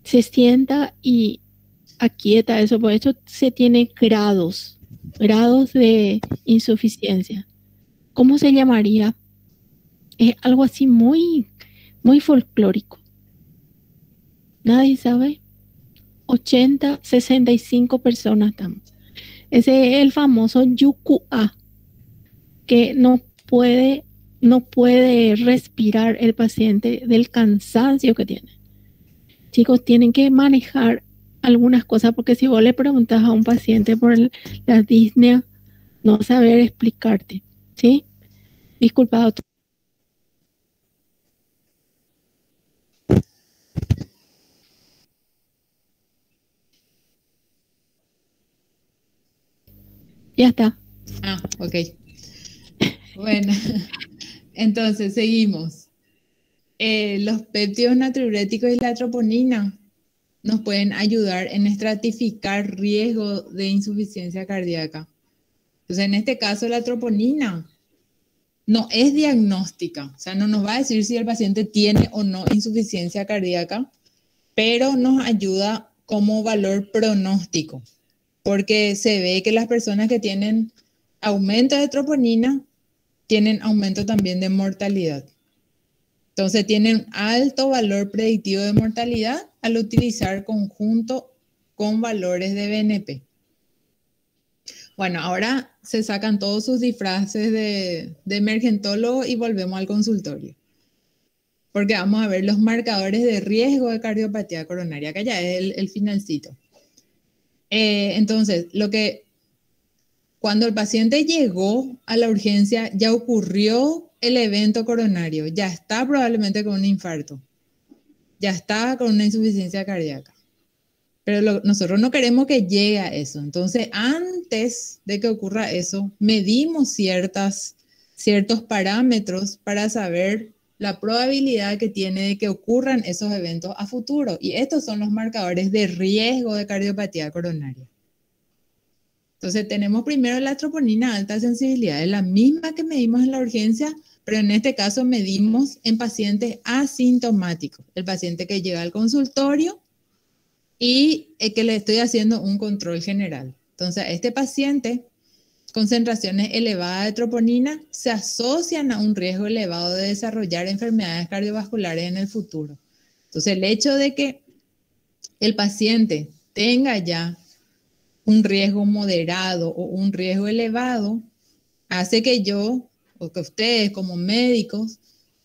se sienta y aquieta eso, por eso se tiene grados de insuficiencia. ¿Cómo se llamaría? Es algo así muy folclórico. Nadie sabe. 80, 65 personas estamos. Ese es el famoso YUCUA, que no puede respirar el paciente del cansancio que tiene. Chicos, tienen que manejar algunas cosas, porque si vos le preguntas a un paciente por la disnea, no va a saber explicarte, ¿sí? Disculpa, doctor. Ya está. Ah, ok. Bueno, entonces seguimos. Los péptidos natriuréticos y la troponina nos pueden ayudar en estratificar riesgo de insuficiencia cardíaca. Entonces, en este caso, la troponina no es diagnóstica, o sea, no nos va a decir si el paciente tiene o no insuficiencia cardíaca, pero nos ayuda como valor pronóstico, porque se ve que las personas que tienen aumento de troponina tienen aumento también de mortalidad. Entonces tienen alto valor predictivo de mortalidad al utilizar conjunto con valores de BNP. Bueno, ahora se sacan todos sus disfraces de emergentólogo y volvemos al consultorio. Porque vamos a ver los marcadores de riesgo de cardiopatía coronaria, que ya es el finalcito. Entonces, cuando el paciente llegó a la urgencia, ya ocurrió el evento coronario, ya está probablemente con un infarto, ya está con una insuficiencia cardíaca. Pero nosotros no queremos que llegue a eso. Entonces, antes de que ocurra eso, medimos ciertos parámetros para saber la probabilidad que tiene de que ocurran esos eventos a futuro. Y estos son los marcadores de riesgo de cardiopatía coronaria. Entonces, tenemos primero la troponina alta sensibilidad, es la misma que medimos en la urgencia, pero en este caso medimos en pacientes asintomáticos, el paciente que llega al consultorio y que le estoy haciendo un control general. Entonces, a este paciente concentraciones elevadas de troponina se asocian a un riesgo elevado de desarrollar enfermedades cardiovasculares en el futuro. Entonces, el hecho de que el paciente tenga ya un riesgo moderado o un riesgo elevado hace que yo o que ustedes como médicos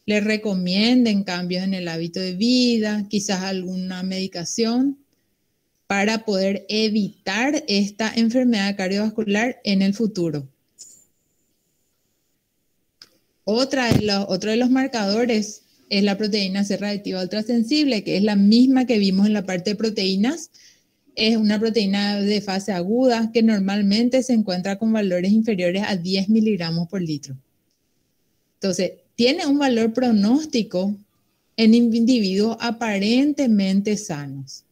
les recomienden cambios en el hábito de vida, quizás alguna medicación para poder evitar esta enfermedad cardiovascular en el futuro. Otro de los marcadores es la proteína C reactiva ultrasensible, que es la misma que vimos en la parte de proteínas. Es una proteína de fase aguda que normalmente se encuentra con valores inferiores a 10 miligramos por litro. Entonces, tiene un valor pronóstico en individuos aparentemente sanos.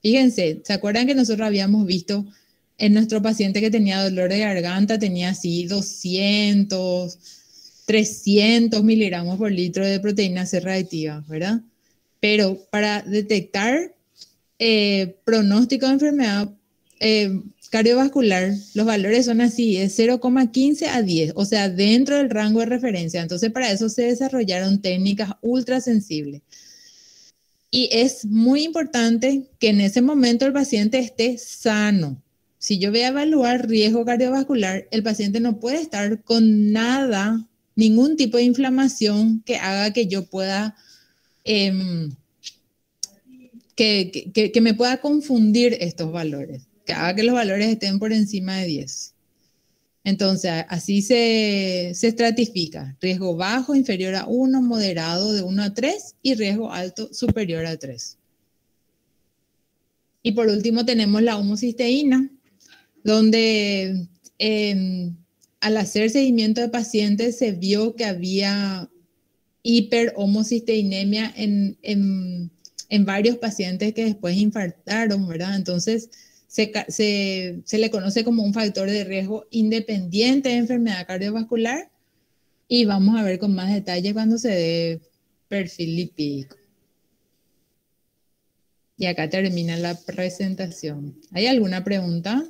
Fíjense, ¿se acuerdan que nosotros habíamos visto en nuestro paciente que tenía dolor de garganta, tenía así 200, 300 miligramos por litro de proteína C reactiva, ¿verdad? Pero para detectar pronóstico de enfermedad cardiovascular, los valores son así, es 0,15 a 10, o sea, dentro del rango de referencia. Entonces, para eso se desarrollaron técnicas ultrasensibles. Y es muy importante que en ese momento el paciente esté sano. Si yo voy a evaluar riesgo cardiovascular, el paciente no puede estar con nada, ningún tipo de inflamación que haga que yo pueda, que me pueda confundir estos valores, que haga que los valores estén por encima de 10. Entonces, así se estratifica. Riesgo bajo, inferior a 1, moderado de 1 a 3 y riesgo alto, superior a 3. Y por último tenemos la homocisteína, donde al hacer seguimiento de pacientes se vio que había hiperhomocisteinemia en varios pacientes que después infartaron, ¿verdad? Entonces, se le conoce como un factor de riesgo independiente de enfermedad cardiovascular y vamos a ver con más detalle cuando se dé perfil lipídico. Y acá termina la presentación. ¿Hay alguna pregunta?